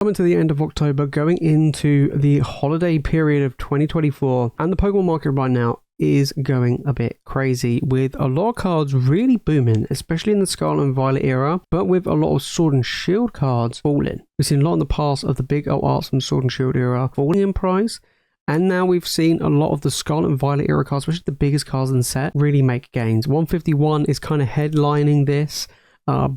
Coming to the end of October, going into the holiday period of 2024, and the Pokemon market right now is going a bit crazy with a lot of cards really booming, especially in the Scarlet and Violet era, but with a lot of Sword and Shield cards falling. We've seen a lot in the past of the big arts from Sword and Shield era falling in price, and now we've seen a lot of the Scarlet and Violet era cards, especially the biggest cards in the set, really make gains. 151 is kind of headlining this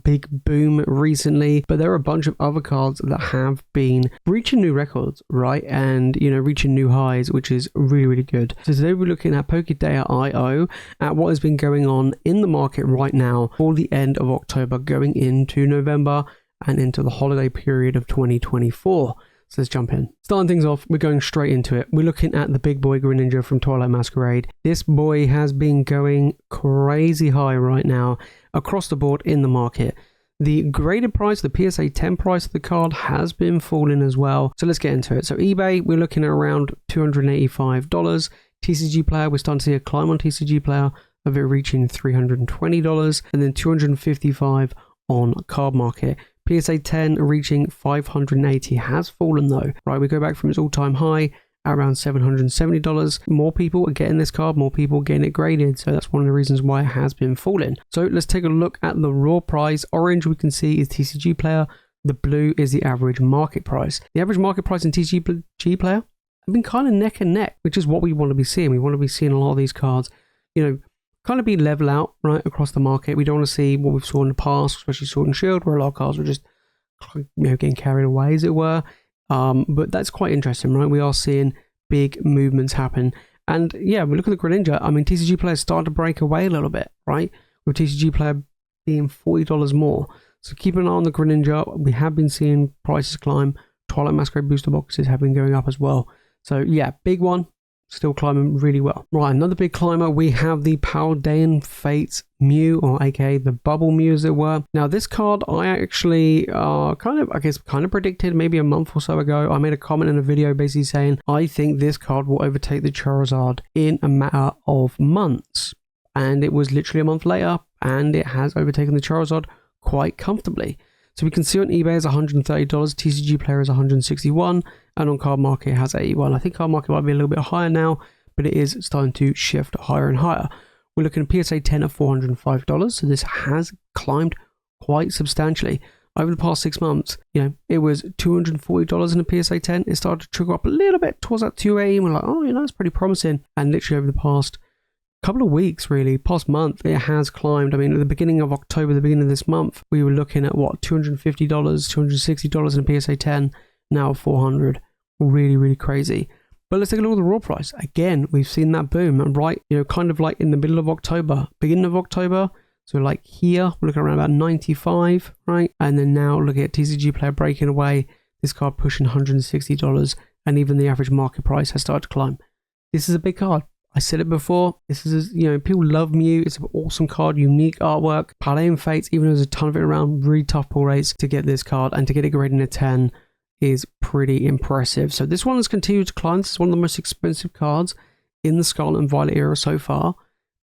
big boom recently, but there are a bunch of other cards that have been reaching new records, right? And, you know, reaching new highs, which is really, really good. So today we're looking at PokeJace.io, at what has been going on in the market right now for the end of October, going into November and into the holiday period of 2024. So let's jump in. Starting things off, we're going straight into it. We're looking at the big boy Greninja from Twilight Masquerade. This boy has been going crazy high right now across the board in the market. The graded price, the PSA 10 price of the card has been falling as well. So let's get into it. So eBay, we're looking at around $285. TCG Player, we're starting to see a climb on TCG Player of it reaching $320, and then $255 on Card Market. PSA 10 reaching $580 has fallen though, right? We go back from its all-time high at around $770. More people are getting this card, more people are getting it graded, so that's one of the reasons why it has been falling. So let's take a look at the raw price. Orange we can see is TCG Player, the blue is the average market price. The average market price in TCG Player have been kind of neck and neck, which is what we want to be seeing. We want to be seeing a lot of these cards, you know, kind of be level out right across the market. We don't want to see what we've saw in the past, especially Sword and Shield, where a lot of cards were just, you know, getting carried away, as it were. But that's quite interesting, right? We are seeing big movements happen. And yeah, we look at the Greninja. I mean, TCG Player started to break away a little bit, right? With TCG Player being $40 more. So keep an eye on the Greninja. We have been seeing prices climb. Twilight Masquerade booster boxes have been going up as well. So yeah, big one. Still climbing really well. Right, another big climber, we have the Paldean Fates Mew, or aka the Bubble Mew as it were. Now this card I actually kind of predicted maybe a month or so ago. I made a comment in a video basically saying I think this card will overtake the Charizard in a matter of months. And it was literally a month later, and it has overtaken the Charizard quite comfortably. So we can see on eBay is $130, TCG Player is $161, and on Card Market it has $81. I think Card Market might be a little bit higher now, but it is starting to shift higher and higher. We're looking at PSA 10 at $405, so this has climbed quite substantially. Over the past 6 months, you know, it was $240 in a PSA 10. It started to trickle up a little bit towards that 280, and we're like, oh, you know, that's pretty promising. And literally over the past couple of weeks, really, past month, it has climbed. I mean, at the beginning of October, the beginning of this month, we were looking at what, $250, $260 in a PSA 10, now $400. Really, really crazy. But let's take a look at the raw price. Again, we've seen that boom, and right, you know, kind of like in the middle of October, beginning of October. So like here, we're looking around about 95, right? And then now look at TCG Player breaking away, this card pushing $160, and even the average market price has started to climb. This is a big card. I said it before, this is, you know, people love Mew. It's an awesome card, unique artwork. Paldean Fates, even though there's a ton of it around, really tough pull rates to get this card, and to get it graded in a 10 is pretty impressive. So this one has continued to climb. This is one of the most expensive cards in the Scarlet and Violet era so far.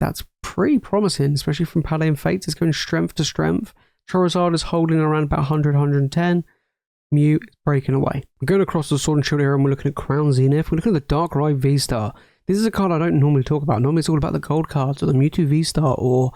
That's pretty promising, especially from Paldean Fates. It's going strength to strength. Charizard is holding around about 100, 110. Mew is breaking away. We're going across the Sword and Shield era, and we're looking at Crown Zenith. We're looking at the Darkrai V-Star. This is a card I don't normally talk about. Normally it's all about the gold cards, or the Mewtwo V-Star, or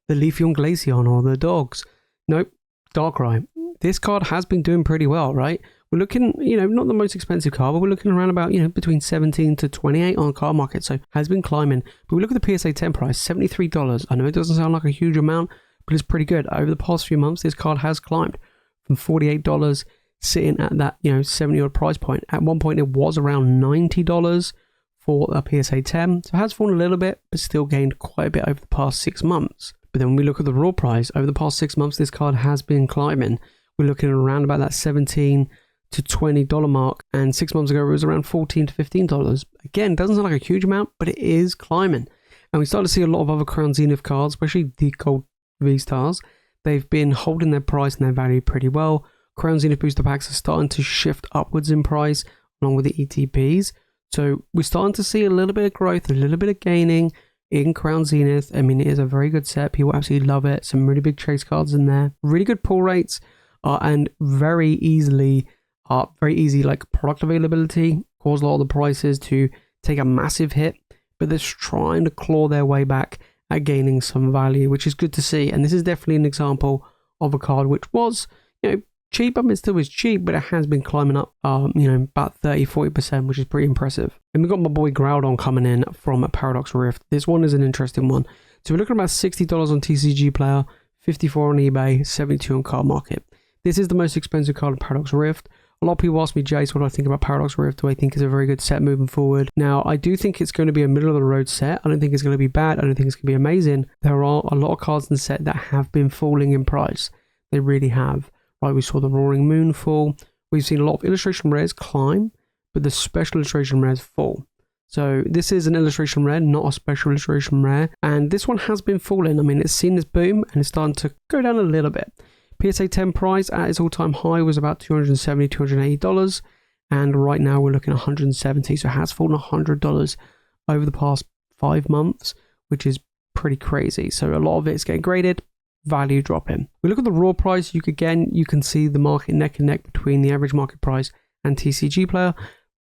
the Leafeon Glaceon, or the dogs. Nope, Darkrai. This card has been doing pretty well, right? We're looking, you know, not the most expensive card, but we're looking around about, you know, between 17 to 28 on Card Market, so has been climbing. But we look at the PSA 10 price, $73. I know it doesn't sound like a huge amount, but it's pretty good. Over the past few months, this card has climbed from $48, sitting at that, you know, 70-odd price point. At one point, it was around $90 for a PSA 10, so it has fallen a little bit, but still gained quite a bit over the past 6 months. But then when we look at the raw price, over the past 6 months, this card has been climbing. We're looking around about that $17 to $20 mark, and 6 months ago it was around $14 to $15. Again, doesn't sound like a huge amount, but it is climbing. And we start to see a lot of other Crown Zenith cards, especially the gold V-Stars. They've been holding their price and their value pretty well. Crown Zenith booster packs are starting to shift upwards in price, along with the ETPs. So we're starting to see a little bit of growth, a little bit of gaining in Crown Zenith. I mean, it is a very good set. People absolutely love it. Some really big chase cards in there. Really good pull rates, and very easily very easy like product availability, caused a lot of the prices to take a massive hit, but they're trying to claw their way back at gaining some value, which is good to see. And this is definitely an example of a card which was, cheap. I mean, it still is cheap, but it has been climbing up, about 30-40%, which is pretty impressive. And we've got my boy Groudon coming in from Paradox Rift. This one is an interesting one. So we're looking at about $60 on TCG Player, $54 on eBay, $72 on Card Market. This is the most expensive card in Paradox Rift. A lot of people ask me, Jace, what do I think about Paradox Rift? Do I think it's a very good set moving forward? Now, I do think it's going to be a middle-of-the-road set. I don't think it's going to be bad. I don't think it's going to be amazing. There are a lot of cards in the set that have been falling in price. They really have. Right, we saw the Roaring Moon fall. We've seen a lot of illustration rares climb, but the special illustration rares fall. So this is an illustration rare, not a special illustration rare. And this one has been falling. I mean, it's seen this boom and it's starting to go down a little bit. PSA 10 price at its all-time high was about $270, $280. And right now we're looking at $170. So it has fallen $100 over the past 5 months, which is pretty crazy. So a lot of it's getting graded, value dropping. We look at the raw price. You can see the market neck and neck between the average market price and TCG Player,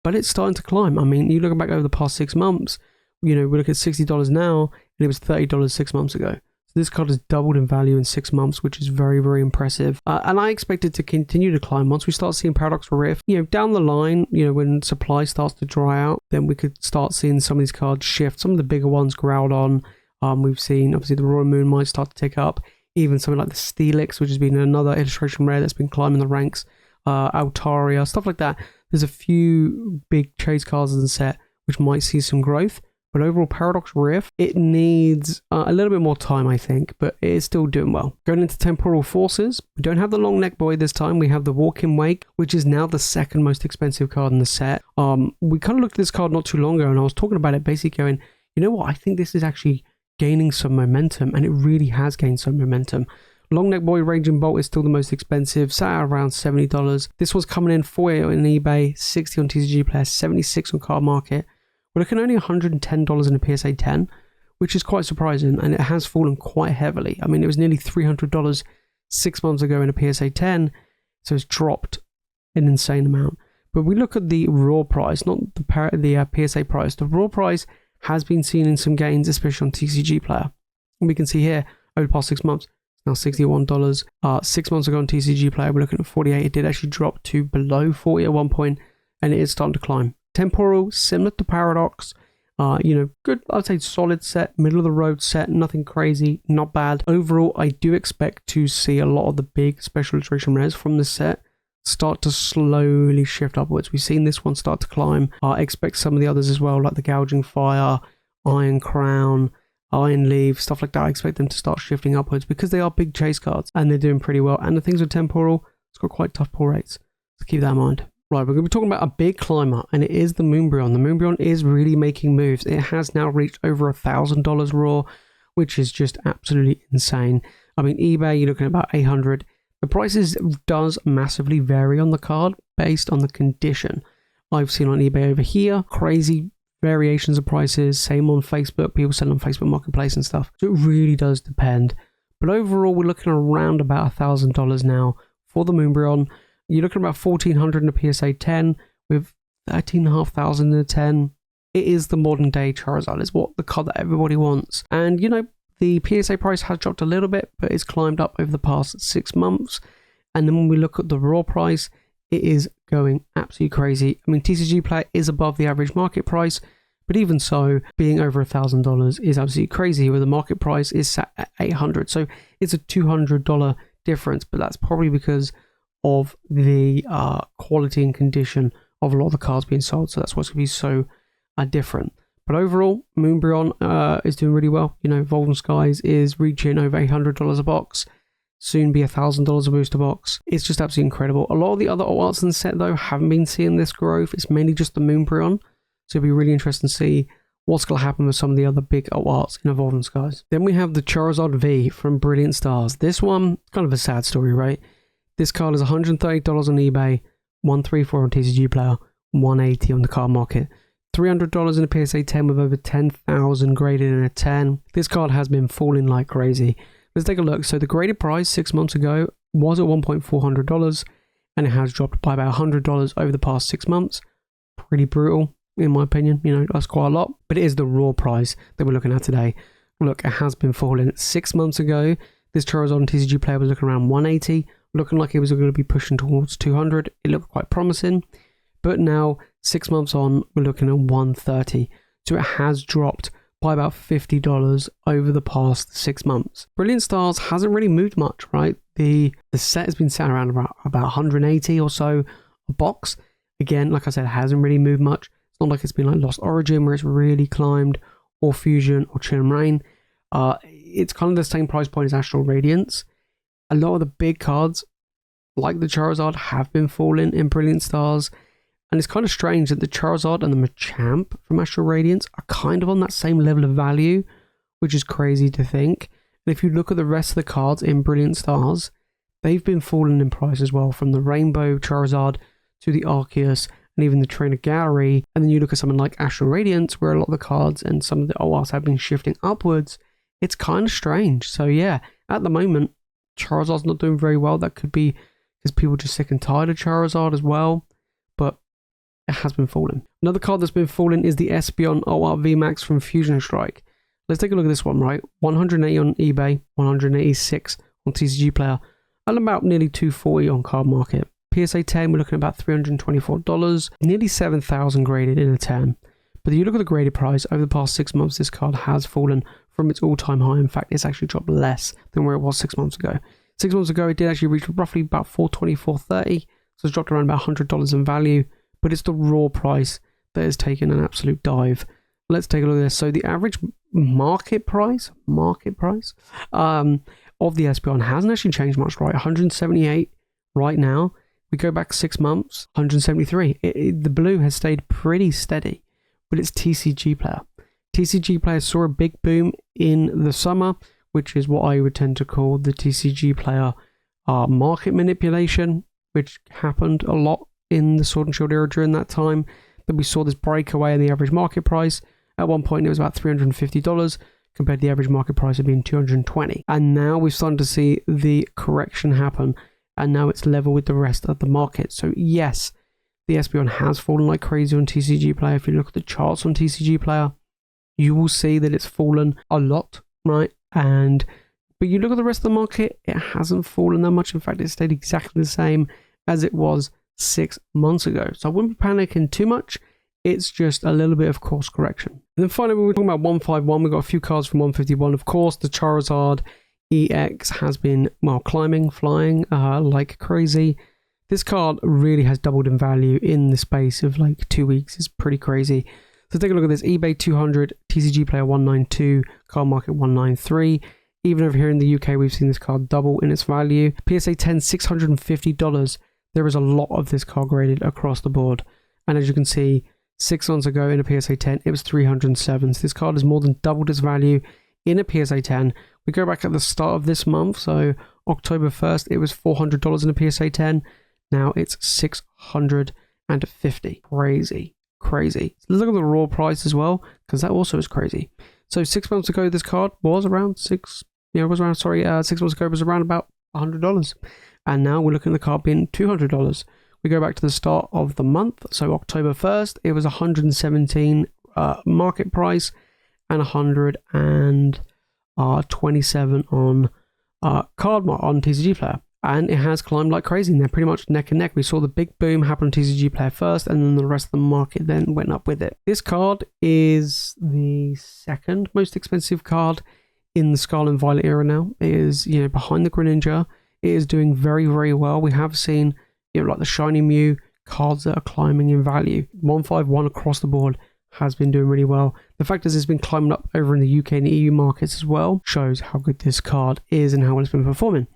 but it's starting to climb. I mean, you look back over the past 6 months, we look at $60 now, and it was $30 6 months ago. So this card has doubled in value in 6 months, which is very, very impressive. And I expect it to continue to climb once we start seeing Paradox Rift. Down the line, when supply starts to dry out, then we could start seeing some of these cards shift. Some of the bigger ones, Groudon. We've seen, obviously, the Roaring Moon might start to take up. Even something like the Steelix, which has been another illustration rare that's been climbing the ranks, Altaria, stuff like that. There's a few big chase cards in the set which might see some growth, but overall Paradox Rift, it needs a little bit more time, I think, but it is still doing well. Going into Temporal Forces, we don't have the Long Neck Boy this time. We have the Walking Wake, which is now the second most expensive card in the set. We kind of looked at this card not too long ago, and I was talking about it, basically going, you know what, I think this is actually gaining some momentum, and it really has gained some momentum. Long Neck Boy Raging Bolt is still the most expensive, sat at around $70. This was coming in $48 on eBay, $60 on TCG Player, $76 on Card Market. We're looking at only $110 in a PSA 10, which is quite surprising, and it has fallen quite heavily. I mean, it was nearly $300 6 months ago in a PSA 10, so it's dropped an insane amount. But we look at the raw price, not the PSA price. The raw price has been seen in some gains, especially on TCG Player. And we can see here, over the past 6 months, it's now $61. 6 months ago on TCG Player, we're looking at $48. It did actually drop to below $40 at one point, and it is starting to climb. Temporal, similar to Paradox, good, I'd say solid set, middle of the road set, nothing crazy, not bad. Overall, I do expect to see a lot of the big special illustration rares from this set start to slowly shift upwards. We've seen this one start to climb. I expect some of the others as well, like the Gouging Fire, Iron Crown, Iron Leaf, stuff like that. I expect them to start shifting upwards because they are big chase cards and they're doing pretty well. And the things with Temporal, it's got quite tough pull rates. So keep that in mind. Right, we're going to be talking about a big climber, and it is the Moonbryon. The Moonbryon is really making moves. It has now reached over $1,000 raw, which is just absolutely insane. I mean, eBay, you're looking at about $800. The prices does massively vary on the card based on the condition. I've seen on eBay over here, crazy variations of prices. Same on Facebook, people selling on Facebook Marketplace and stuff. So it really does depend. But overall, we're looking around about $1,000 now for the Moonbryon. You're looking at about $1,400 in a PSA 10 with $13,500 in a 10. It is the modern day Charizard. It's what the card that everybody wants. And, the PSA price has dropped a little bit, but it's climbed up over the past 6 months. And then when we look at the raw price, it is going absolutely crazy. I mean, TCG Player is above the average market price, but even so, being over $1,000 is absolutely crazy, where the market price is set at $800. So it's a $200 difference, but that's probably because of the quality and condition of a lot of the cards being sold. So that's what's going to be so different. But overall, Moonbryon is doing really well. Evolving Skies is reaching over $800 a box. Soon be $1,000 a booster box. It's just absolutely incredible. A lot of the other arts in the set, though, haven't been seeing this growth. It's mainly just the Moonbryon. So it'll be really interesting to see what's going to happen with some of the other big arts in Evolving Skies. Then we have the Charizard V from Brilliant Stars. This one, kind of a sad story, right? This card is $130 on eBay, $134 on TCG Player, $180 on the card market. $300 in a PSA 10 with over 10,000 graded in a 10. This card has been falling like crazy. Let's take a look. So the graded price 6 months ago was at $1,400, and it has dropped by about $100 over the past 6 months. Pretty brutal, in my opinion. You know, that's quite a lot, but it is the raw price that we're looking at today. Look, it has been falling. 6 months ago, this Charizard on TCG Player was looking around 180, looking like it was going to be pushing towards 200. It looked quite promising, but now 6 months on, we're looking at 130. So it has dropped by about $50 over the past 6 months. Brilliant Stars hasn't really moved much, right? The set has been sat around about 180 or so a box. Again, like I said, it hasn't really moved much. It's not like it's been like Lost Origin where it's really climbed, or Fusion, or Chill and Rain. It's kind of the same price point as Astral Radiance. A lot of the big cards, like the Charizard, have been falling in Brilliant Stars. And it's kind of strange that the Charizard and the Machamp from Astral Radiance are kind of on that same level of value, which is crazy to think. And if you look at the rest of the cards in Brilliant Stars, they've been falling in price as well, from the Rainbow Charizard to the Arceus and even the Trainer Gallery. And then you look at something like Astral Radiance, where a lot of the cards and some of the ORs have been shifting upwards. It's kind of strange. So yeah, at the moment, Charizard's not doing very well. That could be because people are just sick and tired of Charizard as well. But it has been falling. Another card that's been falling is the Espeon OR VMAX from Fusion Strike. Let's take a look at this one, right? 180 on eBay, 186 on TCG Player, and about nearly 240 on Card Market. PSA 10, we're looking at about $324, nearly 7,000 graded in a 10. But you look at the graded price, over the past 6 months, this card has fallen from its all-time high. In fact, it's actually dropped less than where it was 6 months ago. 6 months ago, it did actually reach roughly about $420, $430, so it's dropped around about $100 in value. But it's the raw price that has taken an absolute dive. Let's take a look at this. So the average market price of the Espeon hasn't actually changed much, right? 178 right now. We go back 6 months, 173. The blue has stayed pretty steady, but it's TCG Player. TCG Player saw a big boom in the summer, which is what I would tend to call the TCG Player market manipulation, which happened a lot in the Sword and Shield era during that time. That we saw this breakaway in the average market price. At one point, it was about $350 compared to the average market price of being $220. And now we've started to see the correction happen, and now it's level with the rest of the market. So yes, the Espeon has fallen like crazy on TCG Player. If you look at the charts on TCG Player, you will see that it's fallen a lot, right? But you look at the rest of the market, it hasn't fallen that much. In fact, it stayed exactly the same as it was 6 months ago. So I wouldn't be panicking too much. It's just a little bit of course correction. And then finally, we were talking about 151. We've got a few cards from 151. Of course, the Charizard EX has been, well, climbing, flying like crazy. This card really has doubled in value in the space of like 2 weeks. It's pretty crazy. So take a look at this. eBay 200, TCG Player 192, Card Market 193. Even over here in the UK, we've seen this card double in its value. PSA 10, $650. There is a lot of this card graded across the board. And as you can see, 6 months ago in a PSA 10, it was 307. So this card has more than doubled its value in a PSA 10. We go back at the start of this month, so October 1st, it was $400 in a PSA 10. Now it's $650. Crazy. Let's look at the raw price as well, because that also is crazy. So 6 months ago, this card was around 6 months ago it was around about $100. And now we're looking at the card being $200. We go back to the start of the month, so October 1st, it was $117 market price and $127 on on TCG Player. And it has climbed like crazy, and they're pretty much neck and neck. We saw the big boom happen on TCG Player first, and then the rest of the market then went up with it. This card is the second most expensive card in the Scarlet and Violet era now. It is, behind the Greninja. It is doing very, very well. We have seen, like the Shiny Mew cards that are climbing in value. 151 across the board has been doing really well. The fact is it's been climbing up over in the UK and EU markets as well shows how good this card is and how well it's been performing.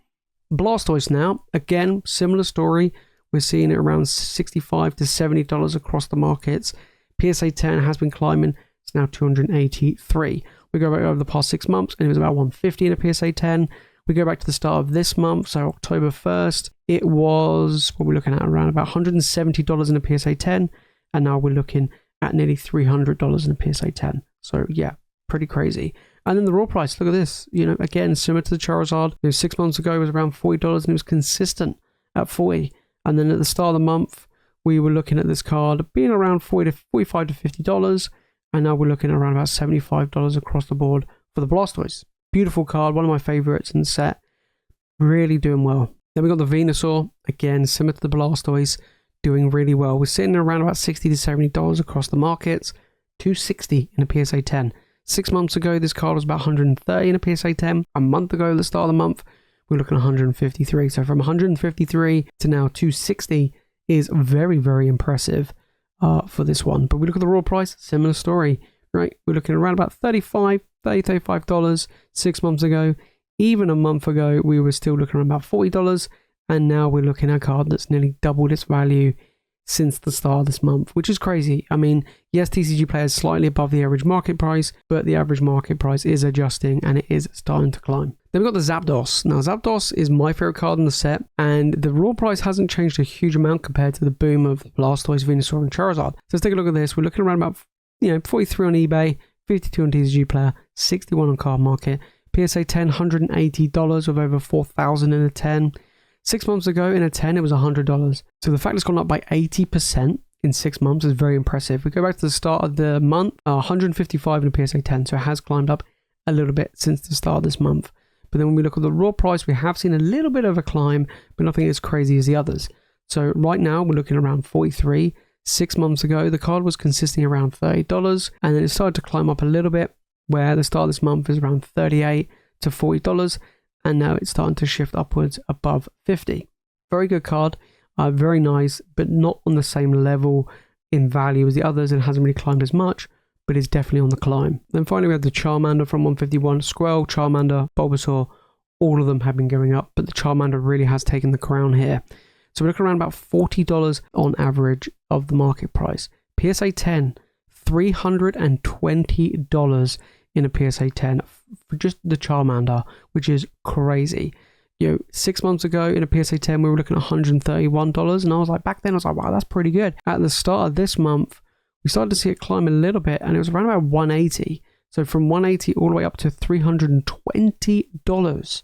Blastoise now, again, similar story. We're seeing it around $65 to $70 across the markets. PSA 10 has been climbing. It's now $283. We go back over the past 6 months, and it was about $150 in a PSA 10. We go back to the start of this month, so October 1st, it was, what we're looking at, around about $170 in a PSA 10, and now we're looking at nearly $300 in a PSA 10. So yeah, pretty crazy. And then the raw price, look at this, again, similar to the Charizard. 6 months ago, it was around $40, and it was consistent at $40. And then at the start of the month, we were looking at this card being around $45 to $50. And now we're looking at around about $75 across the board for the Blastoise. Beautiful card, one of my favorites in the set. Really doing well. Then we got the Venusaur, again, similar to the Blastoise, doing really well. We're sitting around about $60 to $70 across the markets, $260 in a PSA 10. 6 months ago, this card was about $130 in a PSA 10. A month ago, at the start of the month, we're looking at $153. So from $153 to now $260 is very, very impressive for this one. But we look at the raw price, similar story, right? We're looking at around about $35 6 months ago. Even a month ago, we were still looking around about $40, and now we're looking at a card that's nearly doubled its value since the start of this month, which is crazy. I mean, yes, TCG Player is slightly above the average market price, but the average market price is adjusting and it is starting to climb. Then we've got the Zapdos. Now, Zapdos is my favorite card in the set, and the raw price hasn't changed a huge amount compared to the boom of Blastoise, Venusaur, and Charizard. So let's take a look at this. We're looking around about 43 on eBay, 52 on TCG Player, 61 on Card Market. PSA 10, $180 with over 4,000 in a 10. 6 months ago in a 10, it was $100. So the fact it's gone up by 80% in 6 months is very impressive. We go back to the start of the month, 155 in a PSA 10. So it has climbed up a little bit since the start of this month. But then when we look at the raw price, we have seen a little bit of a climb, but nothing as crazy as the others. So right now we're looking around 43. 6 months ago, the card was consisting around $30, and then it started to climb up a little bit, where the start of this month is around $38 to $40, and now it's starting to shift upwards above $50. Very good card, very nice, but not on the same level in value as the others, and hasn't really climbed as much, but is definitely on the climb. Then finally we have the Charmander from 151. Squirrel, Charmander, Bulbasaur, all of them have been going up, but the Charmander really has taken the crown here. So we're looking around about $40 on average of the market price. PSA 10, $320 in a PSA 10 for just the Charmander, which is crazy. 6 months ago in a PSA 10, we were looking at $131, and I was like, back then I was like, wow, that's pretty good. At the start of this month, we started to see it climb a little bit, and it was around about $180. So from $180 all the way up to $320.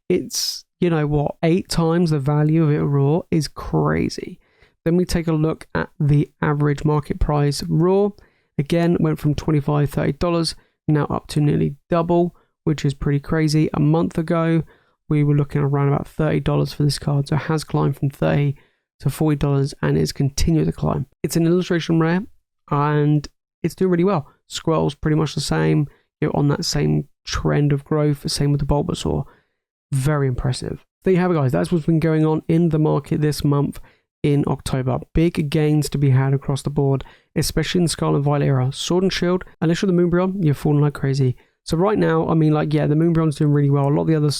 It's, 8 times the value of it raw is crazy. Then we take a look at the average market price raw. Again, went from $25, $30, now up to nearly double, which is pretty crazy. A month ago, we were looking around about $30 for this card. So it has climbed from $30 to $40 and is continuing to climb. It's an illustration rare and it's doing really well. Squirrel's pretty much the same, on that same trend of growth. Same with the Bulbasaur. Very impressive. There you have it, guys. That's what's been going on in the market this month in October. Big gains to be had across the board, especially in the Scarlet and Violet era. Sword and Shield, unless you're the Moonbreon, you're falling like crazy. So right now, the Moonbreon's doing really well. A lot of the other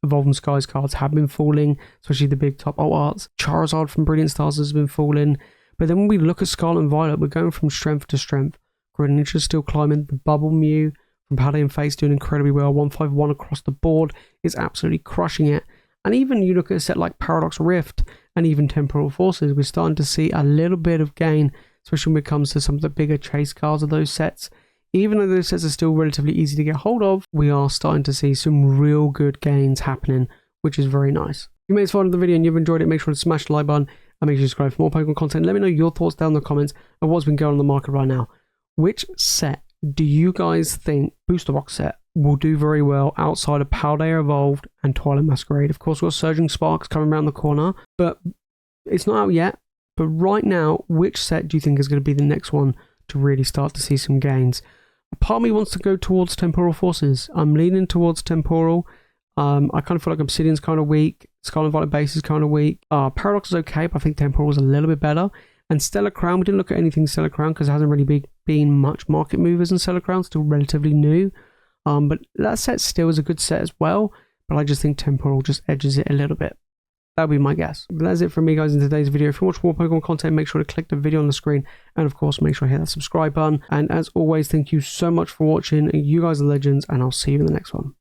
Evolving Skies cards have been falling, especially the big top alt arts. Charizard from Brilliant Stars has been falling. But then when we look at Scarlet and Violet, we're going from strength to strength. Greninja's still climbing. The Bubble Mew from Paladin Face doing incredibly well. 151 across the board is absolutely crushing it. And even you look at a set like Paradox Rift and even Temporal Forces, we're starting to see a little bit of gain, especially when it comes to some of the bigger chase cards of those sets. Even though those sets are still relatively easy to get hold of, we are starting to see some real good gains happening, which is very nice. If you made this far into the video and you've enjoyed it, make sure to smash the like button and make sure you subscribe for more Pokemon content. Let me know your thoughts down in the comments of what's been going on the market right now. Which set do you guys think, booster box set, will do very well outside of Paldea Evolved and Twilight Masquerade? Of course, we've got Surging Sparks coming around the corner, but it's not out yet. But right now, which set do you think is going to be the next one to really start to see some gains? Part of me wants to go towards Temporal Forces. I'm leaning towards Temporal. I kind of feel like Obsidian's kind of weak. Scarlet and Violet Base is kind of weak. Paradox is okay, but I think Temporal is a little bit better. And Stellar Crown, we didn't look at anything Stellar Crown because there hasn't really been much market movers in Stellar Crown, still relatively new. But that set still is a good set as well, but I just think Temporal just edges it a little bit. That would be my guess. But that's it from me, guys, in today's video. If you want more Pokemon content, make sure to click the video on the screen, and of course, make sure to hit that subscribe button. And as always, thank you so much for watching. You guys are legends, and I'll see you in the next one.